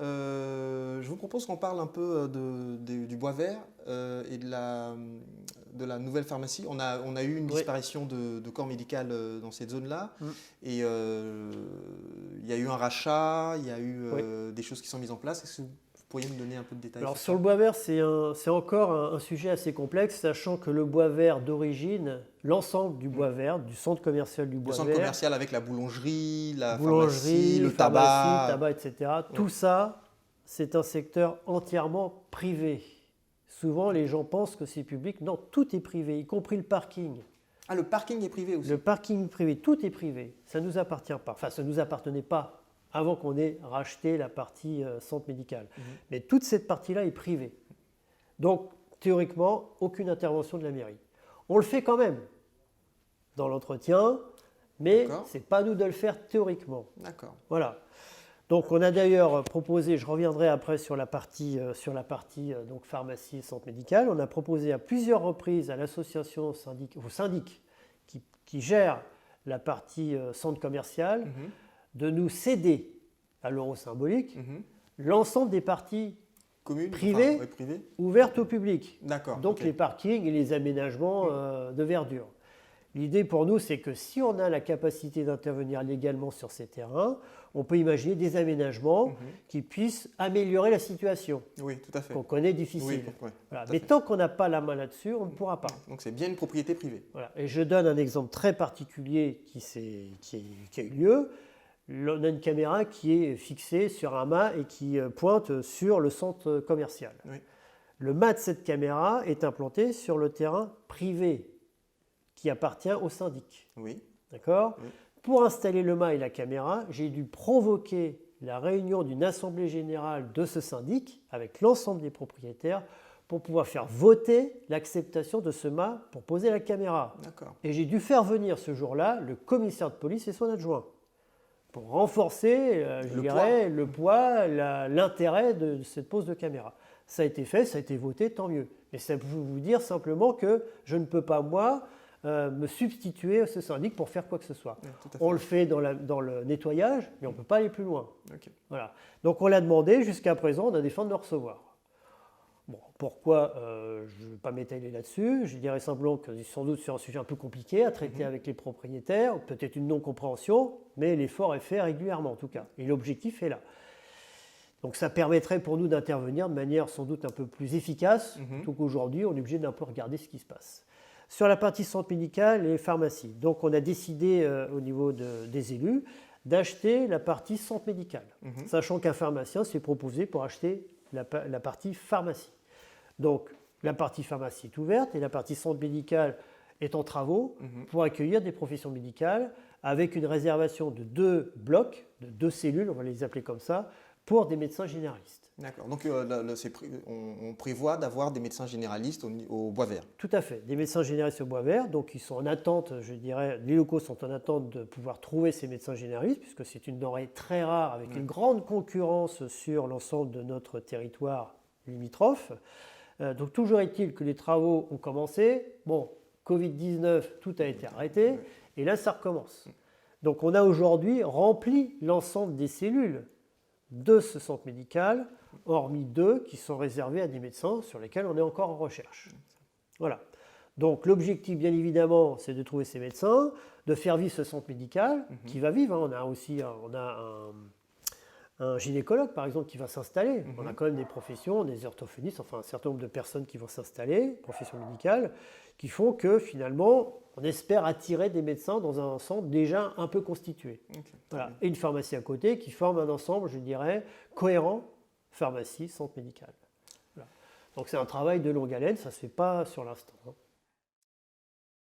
Je vous propose qu'on parle un peu du bois vert et de la nouvelle pharmacie. On a eu une Oui. disparition de corps médical dans cette zone-là. Mm. Et il y a eu un rachat, il y a eu Oui. des choses qui sont mises en place. Est-ce que vous pourriez me donner un peu de détails Alors sur sur le ça? bois vert, c'est encore un sujet assez complexe, sachant que le bois vert d'origine, l'ensemble du bois vert, du centre commercial du Le bois centre vert, commercial avec la boulangerie, la pharmacie, boulangerie, le pharmacie, tabac. tabac, etc. Ouais. Tout ça, c'est un secteur entièrement privé. Souvent, les gens pensent que c'est public. Non, tout est privé, y compris le parking. Ah, le parking est privé aussi. Le parking privé, tout est privé. Ça ne nous appartient pas. Enfin, ça ne nous appartenait pas avant qu'on ait racheté la partie centre médical. Mais toute cette partie-là est privée. Donc, théoriquement, aucune intervention de la mairie. On le fait quand même dans l'entretien, mais D'accord. ce n'est pas à nous de le faire théoriquement. D'accord. Voilà. Donc, on a d'ailleurs proposé, je reviendrai après sur la partie donc pharmacie et centre médical, on a proposé à plusieurs reprises à l'association au syndic qui gère la partie centre commercial de nous céder à l'euro symbolique l'ensemble des parties Commune, privées enfin, ouais, privé. ouvertes au public. D'accord. Donc ok. les parkings et les aménagements de verdure. L'idée pour nous, c'est que si on a la capacité d'intervenir légalement sur ces terrains, on peut imaginer des aménagements qui puissent améliorer la situation, Oui, tout à fait. qu'on connaît difficile. Oui, ouais, Voilà. tout à Mais fait. tant qu'on n'a pas la main là-dessus, on ne pourra pas. Donc c'est bien une propriété privée. Voilà. Et je donne un exemple très particulier qui a eu lieu. On a une caméra qui est fixée sur un mât et qui pointe sur le centre commercial. Oui. Le mât de cette caméra est implanté sur le terrain privé qui appartient au syndic. Oui. D'accord ? Oui. Pour installer le mât et la caméra, j'ai dû provoquer la réunion d'une assemblée générale de ce syndic avec l'ensemble des propriétaires pour pouvoir faire voter l'acceptation de ce mât pour poser la caméra. D'accord. Et j'ai dû faire venir ce jour-là le commissaire de police et son adjoint pour renforcer, le poids, l'intérêt de cette pose de caméra. Ça a été fait, ça a été voté, tant mieux. Mais ça peut vous dire simplement que je ne peux pas, moi, me substituer à ce syndic pour faire quoi que ce soit. Oui, tout à fait. On le fait dans le nettoyage, mais on ne peut pas aller plus loin. Ok. Voilà. Donc on l'a demandé, jusqu'à présent, on a des fins de le recevoir. Bon, pourquoi je ne vais pas m'étaler là-dessus. Je dirais simplement que sans doute c'est un sujet un peu compliqué à traiter avec les propriétaires, peut-être une non-compréhension, mais l'effort est fait régulièrement en tout cas. Et l'objectif est là. Donc ça permettrait pour nous d'intervenir de manière sans doute un peu plus efficace, plutôt qu'aujourd'hui on est obligé d'un peu regarder ce qui se passe. Sur la partie centre médical et pharmacie, donc on a décidé au niveau des élus d'acheter la partie centre médical, sachant qu'un pharmacien s'est proposé pour acheter la partie pharmacie. Donc la partie pharmacie est ouverte et la partie centre médical est en travaux pour accueillir des professions médicales avec une réservation de 2 blocs, de 2 cellules, on va les appeler comme ça, pour des médecins généralistes. D'accord. Donc on prévoit d'avoir des médecins généralistes au bois vert. Tout à fait, des médecins généralistes au bois vert, donc ils sont en attente, je dirais, les locaux sont en attente de pouvoir trouver ces médecins généralistes, puisque c'est une denrée très rare avec une grande concurrence sur l'ensemble de notre territoire limitrophe. Donc toujours est-il que les travaux ont commencé. Bon, Covid-19, tout a été arrêté, et là ça recommence. Donc on a aujourd'hui rempli l'ensemble des cellules de ce centre médical, hormis 2 qui sont réservés à des médecins sur lesquels on est encore en recherche. Voilà. Donc l'objectif, bien évidemment, c'est de trouver ces médecins, de faire vivre ce centre médical qui va vivre. On a aussi un gynécologue, par exemple, qui va s'installer. On a quand même des professions, des orthophonistes, enfin un certain nombre de personnes qui vont s'installer, professions médicales, qui font que finalement, on espère attirer des médecins dans un centre déjà un peu constitué. Okay. Voilà. Et une pharmacie à côté qui forme un ensemble, je dirais, cohérent, pharmacie, centre médical. Voilà. Donc c'est un travail de longue haleine, ça ne se fait pas sur l'instant.